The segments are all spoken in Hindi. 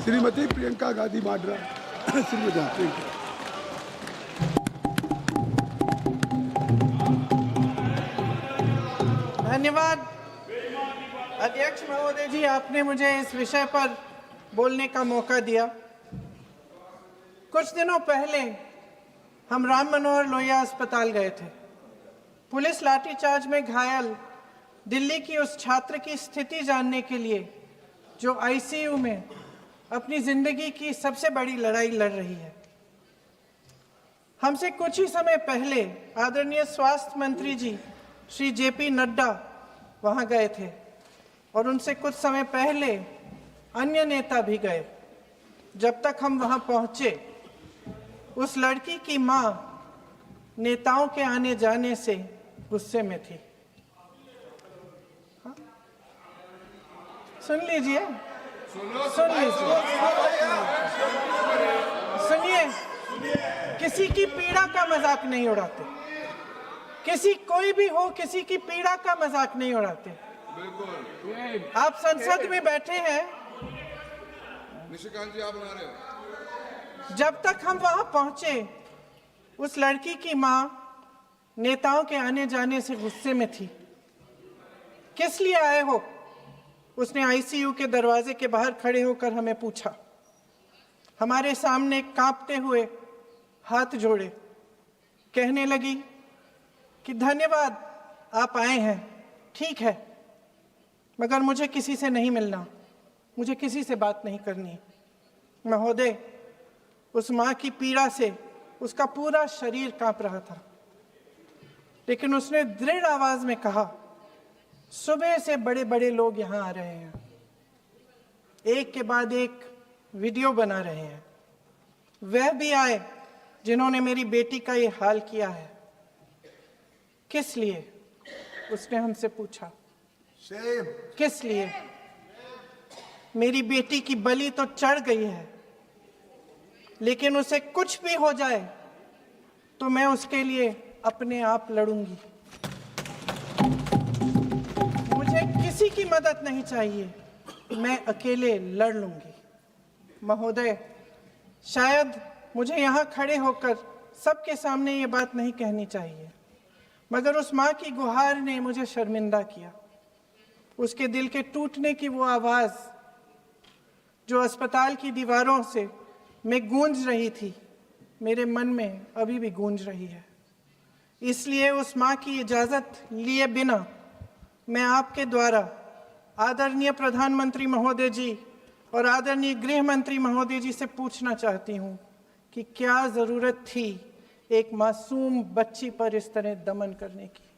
श्रीमती प्रियंका गांधी वाड्रा। श्रीमती धन्यवाद अध्यक्ष महोदय जी, आपने मुझे इस विषय पर बोलने का मौका दिया। कुछ दिनों पहले हम राम मनोहर लोहिया अस्पताल गए थे। पुलिस लाठीचार्ज में घायल दिल्ली की उस छात्र की स्थिति जानने के लिए जो आईसीयू में अपनी जिंदगी की सबसे बड़ी लड़ाई लड़ रही है। हमसे कुछ ही समय पहले आदरणीय स्वास्थ्य मंत्री जी श्री जेपी नड्डा वहां गए थे और उनसे कुछ समय पहले अन्य नेता भी गए। जब तक हम वहां पहुंचे, उस लड़की की मां नेताओं के आने जाने से गुस्से में थी। हाँ? सुन लीजिए, सुनिए, किसी की पीड़ा का मजाक नहीं उड़ाते। कोई भी हो, किसी की पीड़ा का मजाक नहीं उड़ाते। आप संसद में बैठे हैं, निशिकांत जी आप बना रहे हो। जब तक हम वहां पहुंचे, उस लड़की की मां नेताओं के आने जाने से गुस्से में थी। किस लिए आए हो? उसने आईसीयू के दरवाजे के बाहर खड़े होकर हमें पूछा। हमारे सामने कांपते हुए हाथ जोड़े कहने लगी कि धन्यवाद आप आए हैं, ठीक है, मगर मुझे किसी से नहीं मिलना, मुझे किसी से बात नहीं करनी। महोदय, उस मां की पीड़ा से उसका पूरा शरीर कांप रहा था, लेकिन उसने दृढ़ आवाज में कहा, सुबह से बड़े बड़े लोग यहां आ रहे हैं, एक के बाद एक वीडियो बना रहे हैं। वह भी आए जिन्होंने मेरी बेटी का ये हाल किया है। किस लिए? उसने हमसे पूछा। किस लिए? मेरी बेटी की बलि तो चढ़ गई है, लेकिन उसे कुछ भी हो जाए तो मैं उसके लिए अपने आप लड़ूंगी। मुझे किसी की मदद नहीं चाहिए, मैं अकेले लड़ लूंगी। महोदय, शायद मुझे यहाँ खड़े होकर सबके सामने ये बात नहीं कहनी चाहिए, मगर उस माँ की गुहार ने मुझे शर्मिंदा किया। उसके दिल के टूटने की वो आवाज़ जो अस्पताल की दीवारों से में गूंज रही थी, मेरे मन में अभी भी गूंज रही है। इसलिए उस माँ की इजाज़त लिए बिना मैं आपके द्वारा आदरणीय प्रधानमंत्री महोदय जी और आदरणीय गृह मंत्री महोदय जी से पूछना चाहती हूँ कि क्या ज़रूरत थी एक मासूम बच्ची पर इस तरह दमन करने की?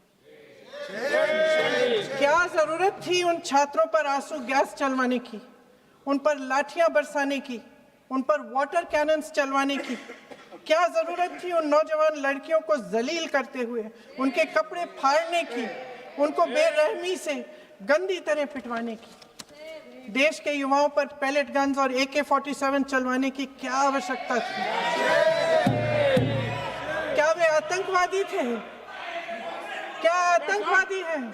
क्या ज़रूरत थी उन छात्रों पर आंसू गैस चलवाने की, उन पर लाठियां बरसाने की, उन पर वाटर कैनन्स चलवाने की? क्या ज़रूरत थी उन नौजवान लड़कियों को जलील करते हुए उनके कपड़े फाड़ने की, उनको बेरहमी से गंदी तरह पिटवाने की? देश के युवाओं पर पैलेट गन्स और AK-47 चलवाने की क्या आवश्यकता थी? क्या वे आतंकवादी थे? क्या आतंकवादी हैं?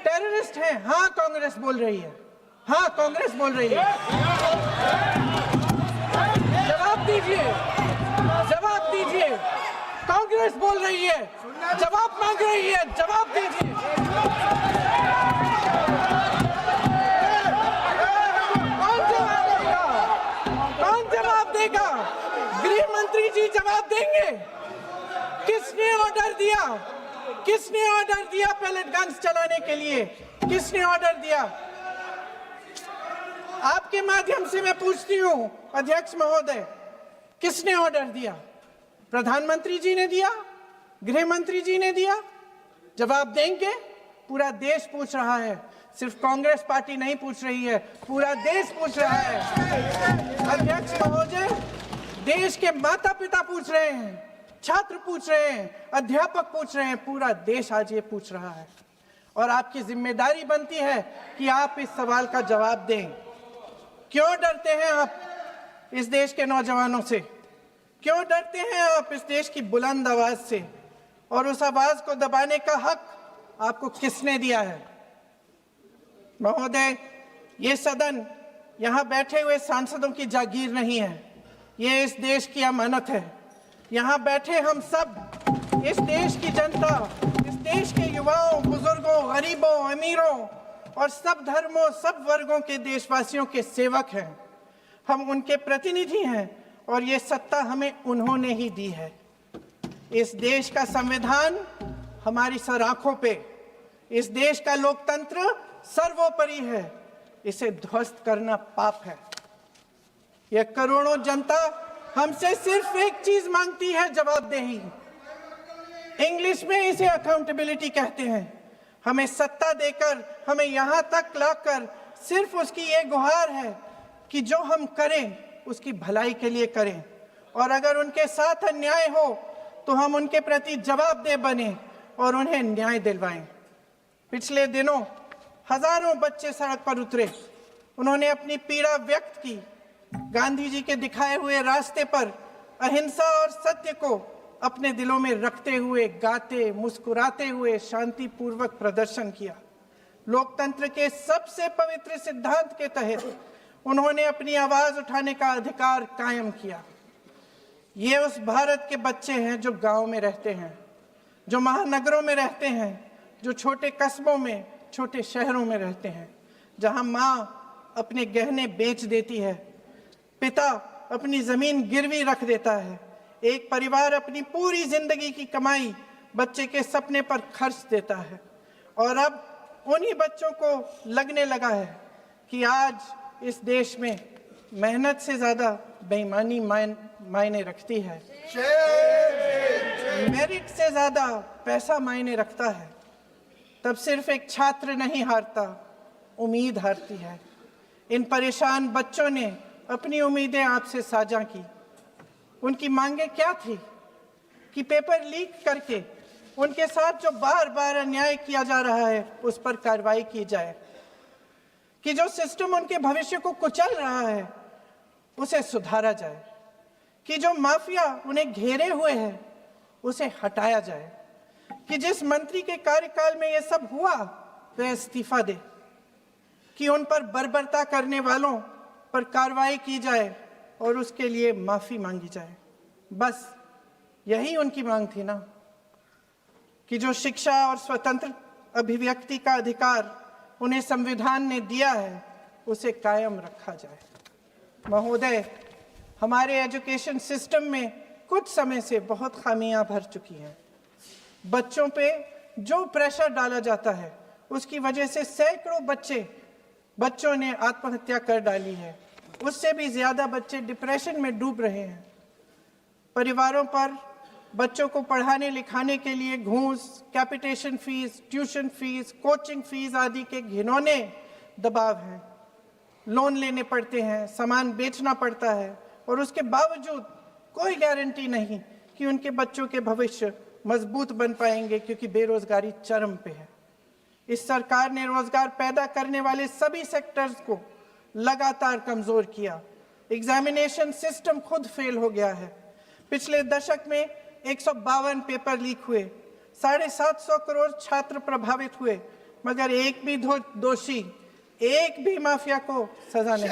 टेररिस्ट हैं? हाँ, कांग्रेस बोल रही है। हाँ, कांग्रेस बोल रही है। जवाब दीजिए, जवाब दीजिए। कांग्रेस बोल रही है, जवाब मांग रही है, जवाब दीजिए। कौन जवाब देगा? गृह मंत्री जी जवाब देंगे। किसने ऑर्डर दिया? किसने ऑर्डर दिया पैलेट गन्स चलाने के लिए? किसने ऑर्डर दिया? आपके माध्यम से मैं पूछती हूँ अध्यक्ष महोदय, किसने ऑर्डर दिया? प्रधानमंत्री जी ने दिया? गृह मंत्री जी ने दिया? जवाब देंगे? पूरा देश पूछ रहा है, सिर्फ कांग्रेस पार्टी नहीं पूछ रही है, पूरा देश पूछ रहा है। अध्यक्ष महोदय, देश के माता पिता पूछ रहे हैं, छात्र पूछ रहे हैं, अध्यापक पूछ रहे हैं, पूरा देश आज ये पूछ रहा है। और आपकी जिम्मेदारी बनती है कि आप इस सवाल का जवाब दें। क्यों डरते हैं आप इस देश के नौजवानों से? क्यों डरते हैं आप इस देश की बुलंद आवाज से? और उस आवाज को दबाने का हक आपको किसने दिया है? महोदय, ये सदन यहाँ बैठे हुए सांसदों की जागीर नहीं है, ये इस देश की अमानत है। यहाँ बैठे हम सब इस देश की जनता, इस देश के युवाओं, बुजुर्गों, गरीबों, अमीरों और सब धर्मों, सब वर्गों के देशवासियों के सेवक हैं। हम उनके प्रतिनिधि हैं और ये सत्ता हमें उन्होंने ही दी है। इस देश का संविधान हमारी सर आंखों पे, इस देश का लोकतंत्र सर्वोपरि है, इसे ध्वस्त करना पाप है। यह करोड़ों जनता हमसे सिर्फ एक चीज मांगती है, जवाबदेही। इंग्लिश में इसे अकाउंटेबिलिटी कहते हैं। हमें सत्ता देकर, हमें यहाँ तक लाकर सिर्फ उसकी ये गुहार है कि जो हम करें उसकी भलाई के लिए करें, और अगर उनके साथ अन्याय हो तो हम उनके प्रति जवाबदेह बने और उन्हें न्याय दिलवाएं। पिछले दिनों हजारों बच्चे सड़क पर उतरे, उन्होंने अपनी पीड़ा व्यक्त की। गांधी जी के दिखाए हुए रास्ते पर अहिंसा और सत्य को अपने दिलों में रखते हुए गाते, मुस्कुराते हुए शांतिपूर्वक प्रदर्शन किया। लोकतंत्र के सबसे पवित्र सिद्धांत के तहत उन्होंने अपनी आवाज उठाने का अधिकार कायम किया। ये उस भारत के बच्चे हैं जो गांव में रहते हैं, जो महानगरों में रहते हैं, जो छोटे कस्बों में, छोटे शहरों में रहते हैं, जहां माँ अपने गहने बेच देती है, पिता अपनी जमीन गिरवी रख देता है, एक परिवार अपनी पूरी जिंदगी की कमाई बच्चे के सपने पर खर्च देता है। और अब उन्हीं बच्चों को लगने लगा है कि आज इस देश में मेहनत से ज्यादा बेईमानी मायने रखती है, मेरिट से ज्यादा पैसा मायने रखता है। तब सिर्फ एक छात्र नहीं हारता, उम्मीद हारती है। इन परेशान बच्चों ने अपनी उम्मीदें आपसे साझा की। उनकी मांगे क्या थी? कि पेपर लीक करके उनके साथ जो बार बार अन्याय किया जा रहा है उस पर कार्रवाई की जाए, कि जो सिस्टम उनके भविष्य को कुचल रहा है उसे सुधारा जाए, कि जो माफिया उन्हें घेरे हुए है उसे हटाया जाए, कि जिस मंत्री के कार्यकाल में यह सब हुआ वह इस्तीफा दे, कि उन पर बर्बरता करने वालों पर कार्रवाई की जाए और उसके लिए माफी मांगी जाए। बस यही उनकी मांग थी ना, कि जो शिक्षा और स्वतंत्र अभिव्यक्ति का अधिकार उन्हें संविधान ने दिया है उसे कायम रखा जाए। महोदय, हमारे एजुकेशन सिस्टम में कुछ समय से बहुत खामियां भर चुकी हैं। बच्चों पे जो प्रेशर डाला जाता है उसकी वजह से सैकड़ों बच्चों ने आत्महत्या कर डाली है। उससे भी ज्यादा बच्चे डिप्रेशन में डूब रहे हैं। परिवारों पर बच्चों को पढ़ाने लिखाने के लिए घूस, capitation fees, tuition fees, coaching fees आदि के घिनौने दबाव हैं। लोन लेने पड़ते हैं, सामान बेचना पड़ता है और उसके बावजूद कोई गारंटी नहीं कि उनके बच्चों के भविष्य मजबूत बन पाएंगे, क्योंकि बेरोजगारी चरम पे है। इस सरकार ने रोजगार पैदा करने वाले सभी सेक्टर्स को लगातार कमजोर किया। एग्जामिनेशन सिस्टम खुद फेल हो गया है। पिछले दशक में 152 पेपर लीक हुए, 750 करोड़ छात्र प्रभावित हुए, मगर एक भी दोषी, एक भी माफिया को सजा नहीं।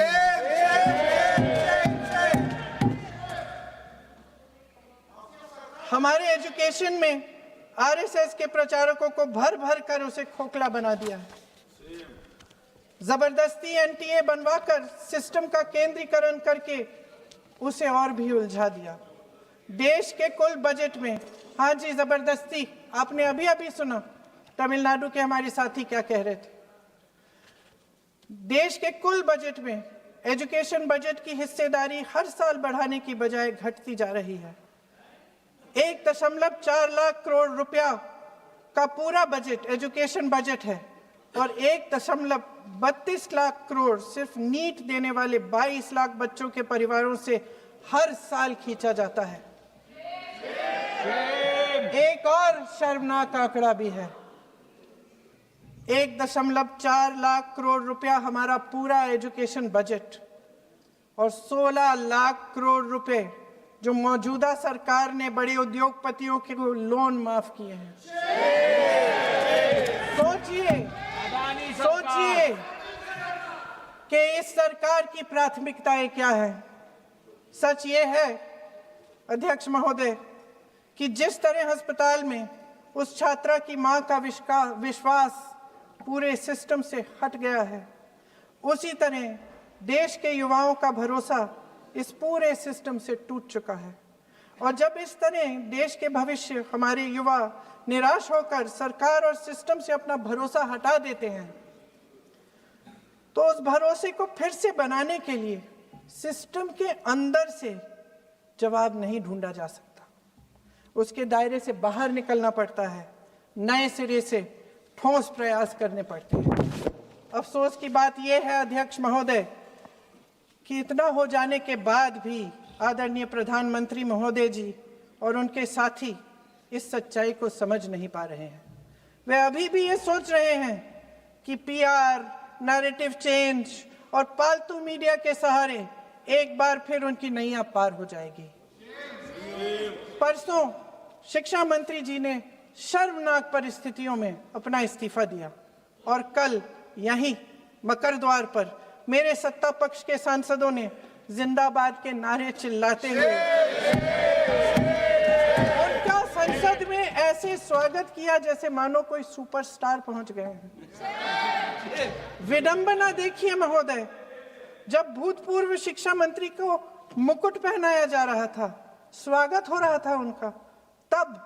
हमारे एजुकेशन में आरएसएस के प्रचारकों को भर भर कर उसे खोखला बना दिया है। जबरदस्ती एनटीए बनवाकर सिस्टम का केंद्रीकरण करके उसे और भी उलझा दिया। देश के कुल बजट में, हाँ जी जबरदस्ती, आपने अभी अभी सुना तमिलनाडु के हमारे साथी क्या कह रहे थे। देश के कुल बजट में एजुकेशन बजट की हिस्सेदारी हर साल बढ़ाने की बजाय घटती जा रही है। 1.4 लाख करोड़ रुपया का पूरा बजट एजुकेशन बजट है और 1.32 लाख करोड़ सिर्फ नीट देने वाले 22 लाख बच्चों के परिवारों से हर साल खींचा जाता है। एक और शर्मनाक आंकड़ा भी है। 1.4 लाख करोड़ रुपया हमारा पूरा एजुकेशन बजट और 16 लाख करोड़ रुपए जो मौजूदा सरकार ने बड़े उद्योगपतियों के लोन माफ किए हैं। सोचिए कि इस सरकार की प्राथमिकताएं क्या है। सच ये है अध्यक्ष महोदय कि जिस तरह अस्पताल में उस छात्रा की मां का विश्वास पूरे सिस्टम से हट गया है, उसी तरह देश के युवाओं का भरोसा इस पूरे सिस्टम से टूट चुका है। और जब इस तरह देश के भविष्य हमारे युवा निराश होकर सरकार और सिस्टम से अपना भरोसा हटा देते हैं, तो उस भरोसे को फिर से बनाने के लिए सिस्टम के अंदर से जवाब नहीं ढूंढा जा सकता, उसके दायरे से बाहर निकलना पड़ता है, नए सिरे से ठोस प्रयास करने पड़ते हैं। अफसोस की बात यह है अध्यक्ष महोदय कि इतना हो जाने के बाद भी आदरणीय प्रधानमंत्री महोदय जी और उनके साथी इस सच्चाई को समझ नहीं पा रहे हैं। वे अभी भी ये सोच रहे हैं कि पीआर, नैरेटिव चेंज और पालतू मीडिया के सहारे एक बार फिर उनकी नैया पार हो जाएगी। परसों शिक्षा मंत्री जी ने शर्मनाक परिस्थितियों में अपना इस्तीफा दिया और कल यहीं मकर द्वार पर मेरे सत्ता पक्ष के सांसदों ने जिंदाबाद के नारे चिल्लाते हुए उनका संसद में ऐसे स्वागत किया जैसे मानो कोई सुपरस्टार पहुंच गए हैं। विडंबना देखिए महोदय, जब भूतपूर्व शिक्षा मंत्री को मुकुट पहनाया जा रहा था, स्वागत हो रहा था उनका, तब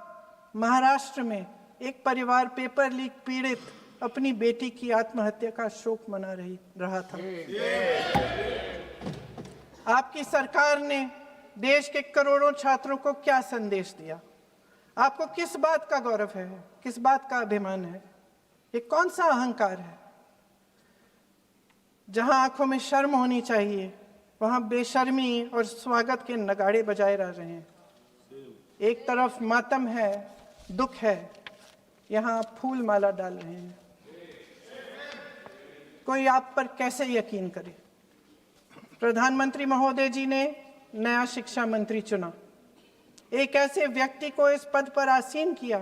महाराष्ट्र में एक परिवार पेपर लीक पीड़ित अपनी बेटी की आत्महत्या का शोक मना रहा था। आपकी सरकार ने देश के करोड़ों छात्रों को क्या संदेश दिया? आपको किस बात का गौरव है, किस बात का अभिमान है? ये कौन सा अहंकार है? जहां आंखों में शर्म होनी चाहिए वहां बेशर्मी और स्वागत के नगाड़े बजाए रह रहे हैं। एक तरफ मातम है, दुख है, यहां फूल माला डाल रहे हैं। कोई आप पर कैसे यकीन करे? प्रधानमंत्री महोदय जी ने नया शिक्षा मंत्री चुना, एक ऐसे व्यक्ति को इस पद पर आसीन किया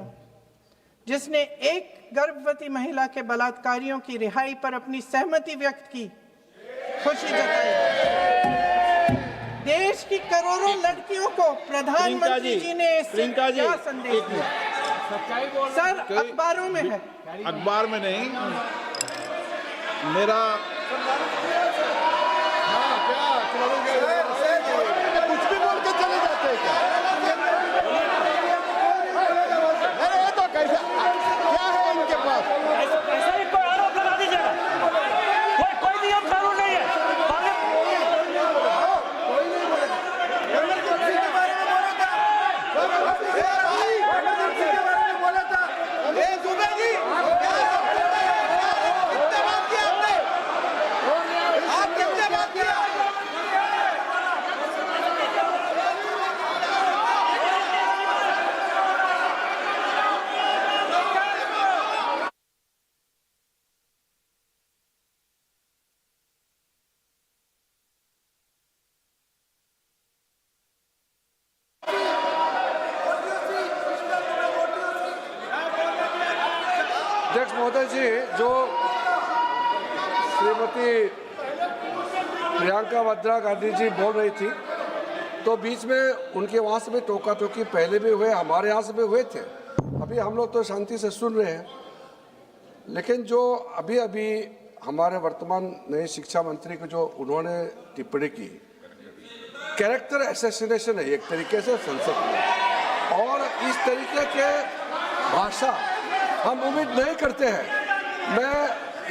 जिसने एक गर्भवती महिला के बलात्कारियों की रिहाई पर अपनी सहमति व्यक्त की, खुशी जताई। देश की करोड़ों लड़कियों को प्रधानमंत्री जी ने इससे क्या संदेश दिया? सर, अखबारों में है, अखबार में नहीं। मेरा कुछ भी बोल के चले जाते हैं क्या? अरे ये तो कैसा क्या है इनके पास? ऐसा ही कोई आरोप लगा दीजिएगा। कोई नियम कानून नहीं है। अध्यक्ष महोदय जी, जो श्रीमती प्रियंका वाड्रा गांधी जी बोल रही थी, तो बीच में उनके वहाँ से भी टोका टोकी पहले भी हुए, हमारे यहाँ से भी हुए थे। अभी हम लोग तो शांति से सुन रहे हैं, लेकिन जो अभी अभी हमारे वर्तमान नए शिक्षा मंत्री को जो उन्होंने टिप्पणी की, कैरेक्टर असैसिनेशन है एक तरीके से संसद में, और इस तरीके के भाषा हम उम्मीद नहीं करते हैं। मैं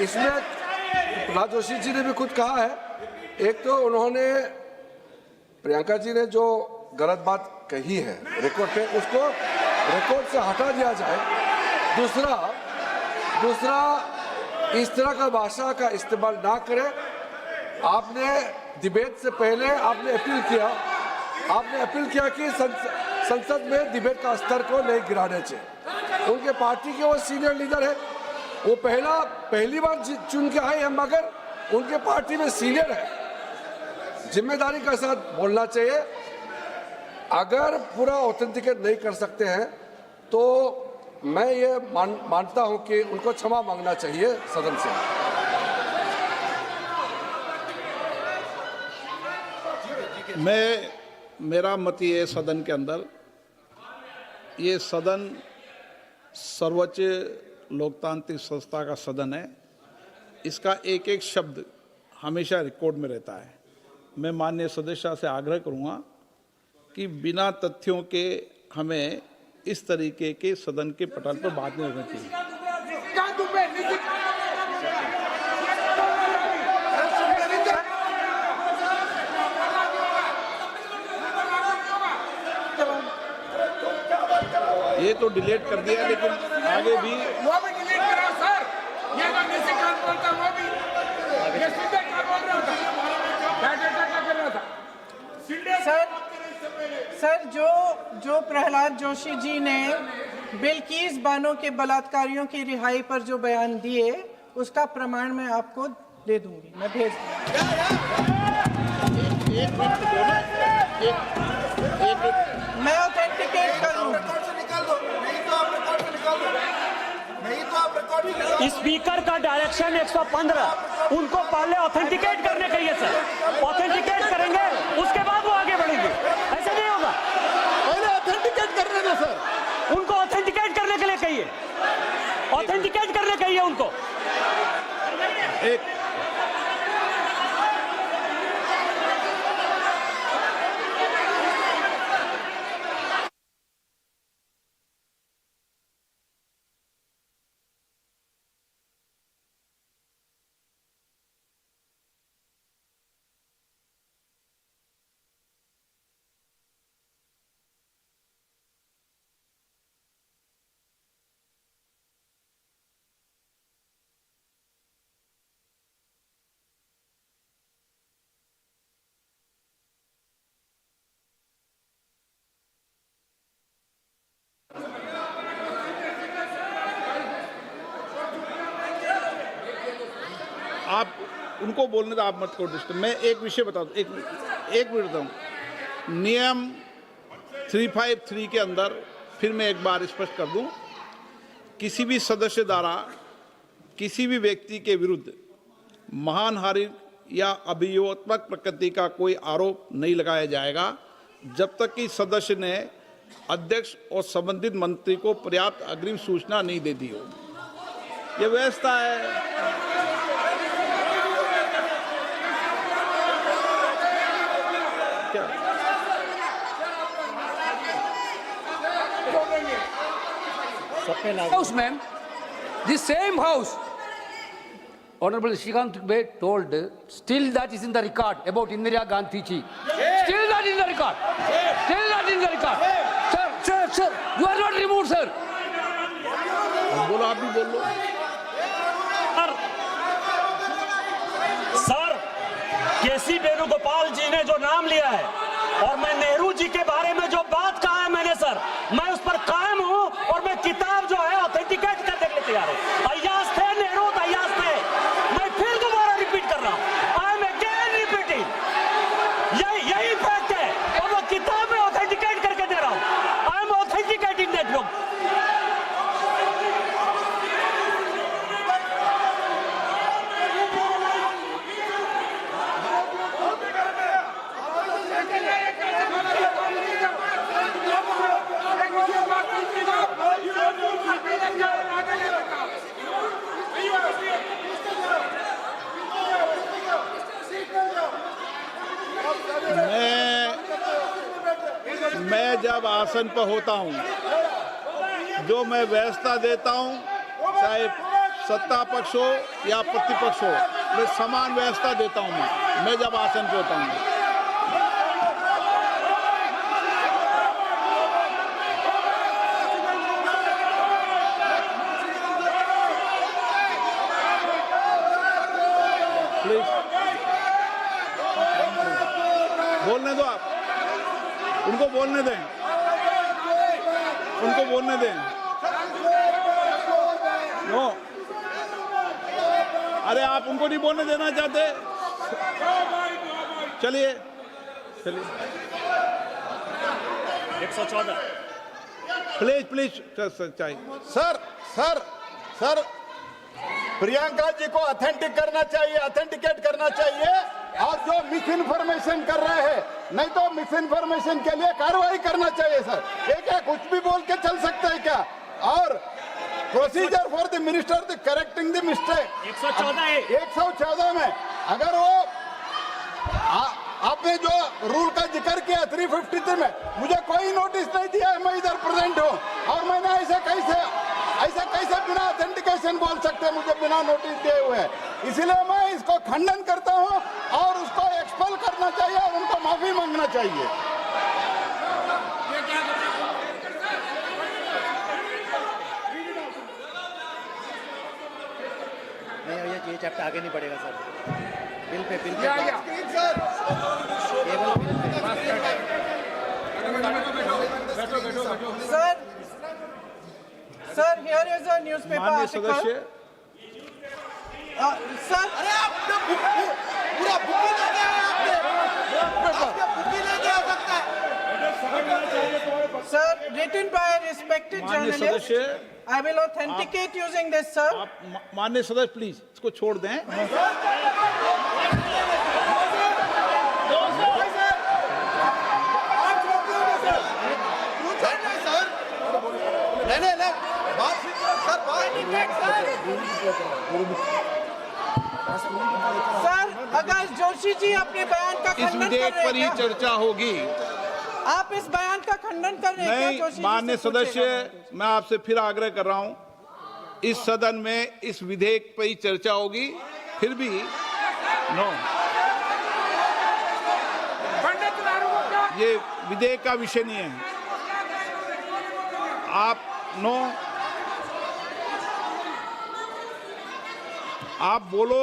इसमें प्रहलाद जोशी जी ने भी खुद कहा है, एक तो उन्होंने प्रियंका जी ने जो गलत बात कही है रिकॉर्ड पे, उसको रिकॉर्ड से हटा दिया जाए। दूसरा इस तरह का भाषा का इस्तेमाल ना करें। आपने डिबेट से पहले आपने अपील किया कि संसद में डिबेट का स्तर को नहीं गिराने चाहिए। उनके पार्टी के वो सीनियर लीडर है, वो पहली बार चुन के आए हैं, मगर उनके पार्टी में सीनियर है। जिम्मेदारी के साथ बोलना चाहिए। अगर पूरा ऑथेंटिकेट नहीं कर सकते हैं तो मैं ये मानता हूं कि उनको क्षमा मांगना चाहिए सदन से। मेरा मत ये है, सदन के अंदर ये सदन सर्वोच्च लोकतांत्रिक संस्था का सदन है, इसका एक एक शब्द हमेशा रिकॉर्ड में रहता है। मैं माननीय सदस्य से आग्रह करूंगा कि बिना तथ्यों के हमें इस तरीके के सदन के पटल पर बात नहीं करनी चाहिए। ये तो डिलीट कर दिया, लेकिन आगे भी वो भी डिलीट करा सर। ये तो नीचे कान बोलता वो भी ये सीधे कान बोल रहा था, डाटा कर रहा था सर जो प्रहलाद जोशी जी ने बिल्किस बानो के बलात्कारियों की रिहाई पर जो बयान दिए, उसका प्रमाण मैं आपको दे दूंगी, मैं भेज मैं ऑथेंटिकेट करूंगा। स्पीकर का डायरेक्शन 115, उनको पहले ऑथेंटिकेट करने कहिए सर। ऑथेंटिकेट करेंगे उसके बाद वो आगे बढ़ेंगे, ऐसे नहीं होगा। पहले ऑथेंटिकेट करने दो सर। उनको ऑथेंटिकेट करने के लिए कहिए, ऑथेंटिकेट करने कहिए उनको। आप उनको बोलने दो, आप मत करो डिस्टर्ब। मैं एक विषय बता दूं, एक मिनट बताऊं। नियम 353 के अंदर फिर मैं एक बार स्पष्ट कर दूं, किसी भी सदस्य द्वारा किसी भी व्यक्ति के विरुद्ध मानहानि या अभियोगात्मक प्रकृति का कोई आरोप नहीं लगाया जाएगा जब तक कि सदस्य ने अध्यक्ष और संबंधित मंत्री को पर्याप्त अग्रिम सूचना नहीं दे दी हो। यह व्यवस्था है। House, ma'am, the same house, Honorable Shrikant Bey told, still that is in the record about Indira Gandhi ji. Still that in the record. Still that in the record. Sir, you are not removed, sir. बोलो, आप भी बोल लो। सर, केसी वेणुगोपाल जी ने जो नाम लिया है और मैं नेहरू जी के बारे में जो बात कहा है मैंने सर, मैं उस पर कायम हूं और मैं किताब जो है ऑथेंटिकेट करने के लिए तैयार हूं। अय्याज थे नेहरू, अय्याज थे। मैं फिर दोबारा रिपीट कर रहा हूं, आई एम अगेन रिपीटिंग। यही फैक्ट है और मैं किताब में ऑथेंटिकेट करके दे रहा हूं। I am authenticating that book. मैं जब आसन पर होता हूं, जो मैं व्यवस्था देता हूं, चाहे सत्ता पक्ष हो या प्रतिपक्ष हो, मैं समान व्यवस्था देता हूं। मैं जब आसन पर होता हूं, प्लीज बोलने दो। आप उनको बोलने दें, उनको बोलने दें। नो, अरे आप उनको नहीं बोलने देना चाहते? चलिए 114 प्लीज चाहिए। सर, प्रियंका जी को ऑथेंटिकेट करना चाहिए और जो मिस इन्फॉर्मेशन कर रहे हैं, नहीं तो मिस इन्फॉर्मेशन के लिए कार्रवाई करना चाहिए सर। क्या कुछ भी बोल के चल सकते हैं क्या? और procedure for the minister the correcting the mistake 114 में अगर वो आपने जो रूल का जिक्र किया 353 में, मुझे कोई नोटिस नहीं दिया है, मैं इधर प्रेजेंट हूँ और मैंने ऐसे कैसे बिना ऑथेंटिकेशन बोल सकते, मुझे बिना नोटिस दिए हुए। इसलिए मैं इसको खंडन करता हूँ और उसको एक्सपेल करना चाहिए और उनको माफी मांगना चाहिए। नहीं, ये चैप्टर आगे नहीं बढ़ेगा सर। बिल पे केवल bill pay. Sir here is a newspaper माननीय आर्टिकल। सदस्य, सर पूरा बुकी लेके आए आपने, बुकी लेके आ सकता है। Sir, written by a respected माननीय journalist. सदस्य, I will authenticate using this, sir. आप माननीय सदस्य प्लीज इसको छोड़ दें। सर, अगर जोशी जी अपने बयान का इस खंडन कर विधेयक रहे पर ही हैं क्या? चर्चा होगी। आप इस बयान का खंडन कर रहे हैं क्या नहीं, जोशी जी? माननीय से पूछेगा। सदस्य, मैं आपसे फिर आग्रह कर रहा हूं, इस सदन में इस विधेयक पर ही चर्चा होगी। फिर भी नो, ये विधेयक का विषय नहीं है। आप नो, आप बोलो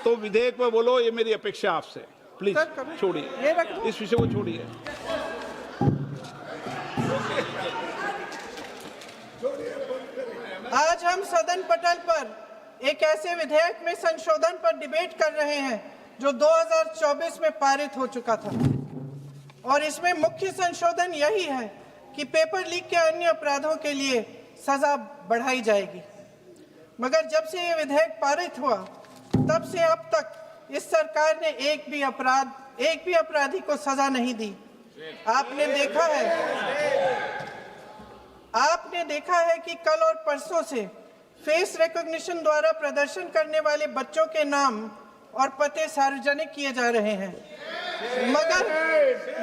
तो विधेयक पे बोलो, ये मेरी अपेक्षा आपसे। प्लीज सर, कभी- छोड़िए, ये रख दो। इस विषय को छोड़िए। आज हम सदन पटल पर एक ऐसे विधेयक में संशोधन पर डिबेट कर रहे हैं जो 2024 में पारित हो चुका था और इसमें मुख्य संशोधन यही है कि पेपर लीक के अन्य अपराधों के लिए सजा बढ़ाई जाएगी। मगर जब से ये विधेयक पारित हुआ तब से अब तक इस सरकार ने एक भी अपराधी को सजा नहीं दी। आपने देखा है कि कल और परसों से फेस रिकॉग्निशन द्वारा प्रदर्शन करने वाले बच्चों के नाम और पते सार्वजनिक किए जा रहे हैं,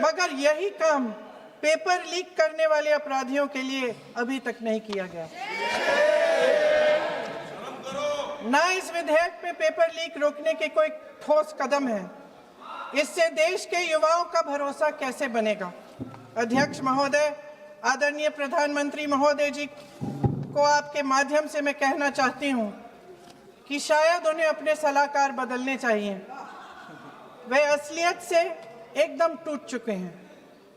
मगर यही काम पेपर लीक करने वाले अपराधियों के लिए अभी तक नहीं किया गया। ना इस विधेयक में पेपर लीक रोकने के कोई ठोस कदम है। इससे देश के युवाओं का भरोसा कैसे बनेगा? अध्यक्ष महोदय, आदरणीय प्रधानमंत्री महोदय जी को आपके माध्यम से मैं कहना चाहती हूं कि शायद उन्हें अपने सलाहकार बदलने चाहिए। वे असलियत से एकदम टूट चुके हैं।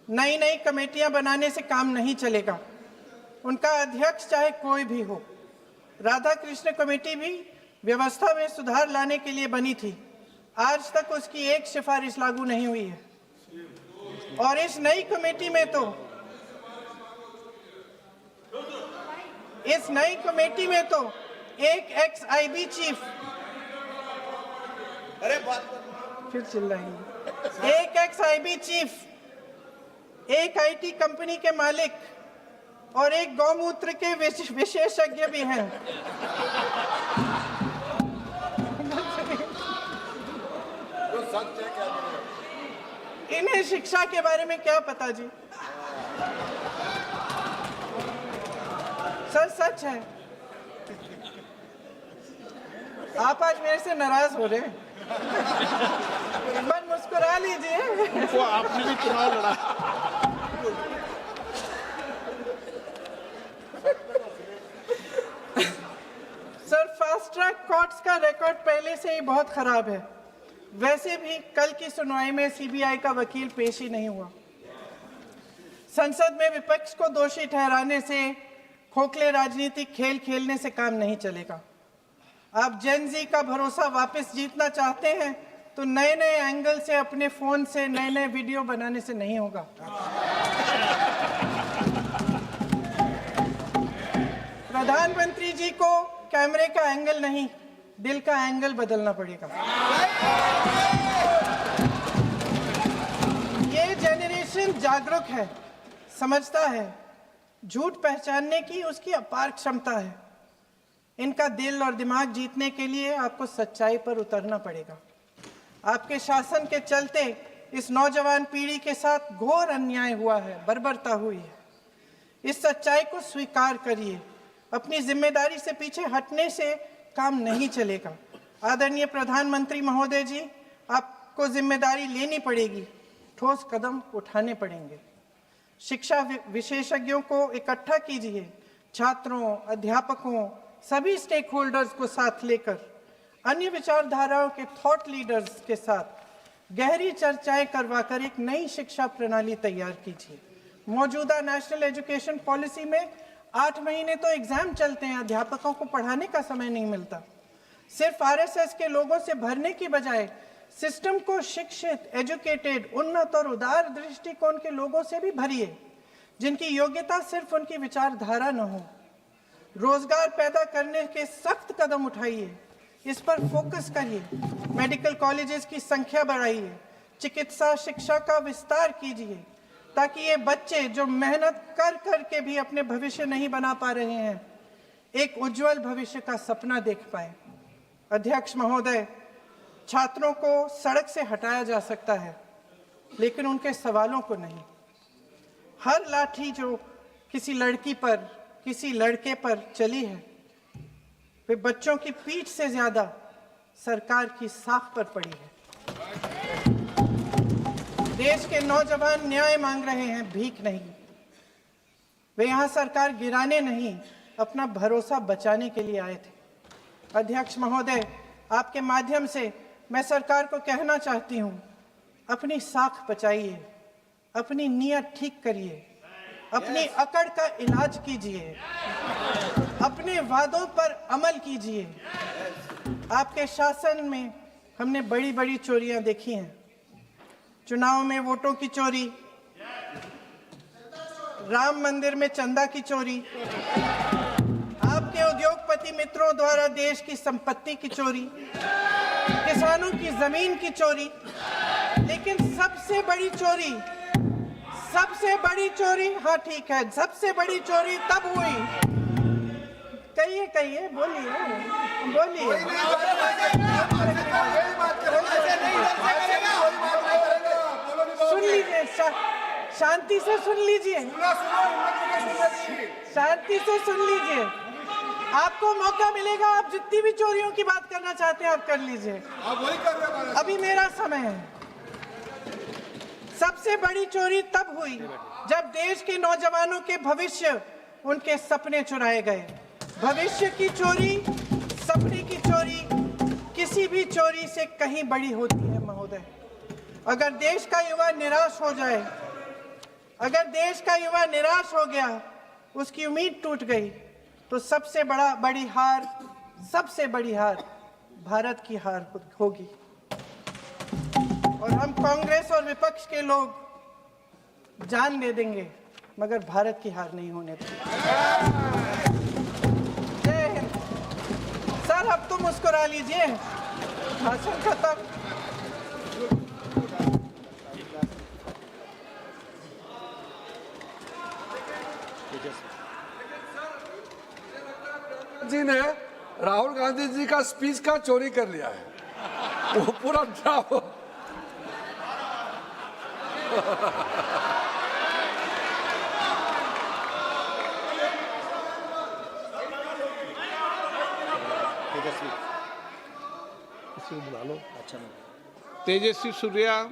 नई कमेटियां बनाने से काम नहीं चलेगा। उनका अध्यक्ष चाहे कोई भी हो। राधा कृष्ण कमेटी भी व्यवस्था में सुधार लाने के लिए बनी थी। आज तक उसकी एक सिफारिश लागू नहीं हुई है और इस नई कमेटी में तो एक एक्स-आईबी चीफ, फिर चिल्लाएंगे, एक एक्स-आईबी चीफ, एक आईटी कंपनी के मालिक और एक गौमूत्र के विशेषज्ञ भी हैं। इन्हें शिक्षा के बारे में क्या पता जी? सर, सच है। आप आज मेरे से नाराज हो रहे हैं। मन मुस्कुरा लीजिए। उनको आपने भी चुनाव लड़ा। सर, फास्ट ट्रैक कोर्ट्स का रिकॉर्ड पहले से ही बहुत खराब है। वैसे भी कल की सुनवाई में सीबीआई का वकील पेश ही नहीं हुआ। संसद में विपक्ष को दोषी ठहराने से, खोखले राजनीतिक खेल खेलने से काम नहीं चलेगा। आप जेन जी का भरोसा वापस जीतना चाहते हैं तो नए एंगल से अपने फोन से नए वीडियो बनाने से नहीं होगा। प्रधानमंत्री जी को कैमरे का एंगल नहीं, दिल का एंगल बदलना पड़ेगा। ये जेनरेशन जागरूक है, समझता है, झूठ पहचानने की उसकी अपार क्षमता है। इनका दिल और दिमाग जीतने के लिए आपको सच्चाई पर उतरना पड़ेगा। आपके शासन के चलते इस नौजवान पीढ़ी के साथ घोर अन्याय हुआ है, बर्बरता हुई है। इस सच्चाई को स्वीकार करिए। अपनी जिम्मेदारी से पीछे हटने से काम नहीं चलेगा। आदरणीय प्रधानमंत्री महोदय जी, आपको जिम्मेदारी लेनी पड़ेगी, ठोस कदम उठाने पड़ेंगे। शिक्षा विशेषज्ञों को इकट्ठा कीजिए, छात्रों, अध्यापकों, सभी स्टेक होल्डर्स को साथ लेकर, अन्य विचारधाराओं के थॉट लीडर्स के साथ गहरी चर्चाएं करवाकर एक नई शिक्षा प्रणाली तैयार कीजिए। मौजूदा नेशनल एजुकेशन पॉलिसी में 8 महीने तो एग्जाम चलते हैं, अध्यापकों को पढ़ाने का समय नहीं मिलता। सिर्फ आरएसएस के लोगों से भरने की बजाय सिस्टम को शिक्षित, एजुकेटेड, उन्नत और उदार दृष्टिकोण के लोगों से भी भरिए, जिनकी योग्यता सिर्फ उनकी विचारधारा न हो। रोजगार पैदा करने के सख्त कदम उठाइए, इस पर फोकस करिए। मेडिकल कॉलेजेस की संख्या बढ़ाइए, चिकित्सा शिक्षा का विस्तार कीजिए, ताकि ये बच्चे जो मेहनत कर कर के भी अपने भविष्य नहीं बना पा रहे हैं, एक उज्जवल भविष्य का सपना देख पाए। अध्यक्ष महोदय, छात्रों को सड़क से हटाया जा सकता है, लेकिन उनके सवालों को नहीं। हर लाठी जो किसी लड़की पर, किसी लड़के पर चली है, वे बच्चों की पीठ से ज्यादा सरकार की साख पर पड़ी है। देश के नौजवान न्याय मांग रहे हैं, भीख नहीं। वे यहाँ सरकार गिराने नहीं, अपना भरोसा बचाने के लिए आए थे। अध्यक्ष महोदय, आपके माध्यम से मैं सरकार को कहना चाहती हूँ, अपनी साख बचाइए, अपनी नीयत ठीक करिए, अपनी अकड़ का इलाज कीजिए, अपने वादों पर अमल कीजिए। आपके शासन में हमने बड़ी बड़ी चोरियां देखी हैं। चुनाव में वोटों की चोरी, राम मंदिर में चंदा की चोरी, आपके उद्योगपति मित्रों द्वारा देश की संपत्ति की चोरी, किसानों की जमीन की चोरी, लेकिन सबसे बड़ी चोरी, हाँ ठीक है, सबसे बड़ी चोरी तब हुई। कहिए, बोलिए। सुन लीजिए, शांति से सुन लीजिए, शांति से सुन लीजिए। आपको मौका मिलेगा, आप जितनी भी चोरियों की बात करना चाहते हैं आप कर लीजिए, अभी मेरा समय है। सबसे बड़ी चोरी तब हुई जब देश के नौजवानों के भविष्य, उनके सपने चुराए गए। भविष्य की चोरी, सपने की चोरी किसी भी चोरी से कहीं बड़ी होती है महोदय। अगर देश का युवा निराश हो जाए, अगर देश का युवा निराश हो गया, उसकी उम्मीद टूट गई, तो सबसे बड़ी हार भारत की हार होगी। और हम कांग्रेस और विपक्ष के लोग जान दे देंगे, मगर भारत की हार नहीं होने देंगे। जय हिंद। सर, अब तो मुस्कुरा लीजिए, भाषण खत्म। जी ने राहुल गांधी जी का स्पीच का चोरी कर लिया है, वो पूरा ड्रामा। तेजस्वी सूर्या,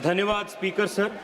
धन्यवाद स्पीकर सर।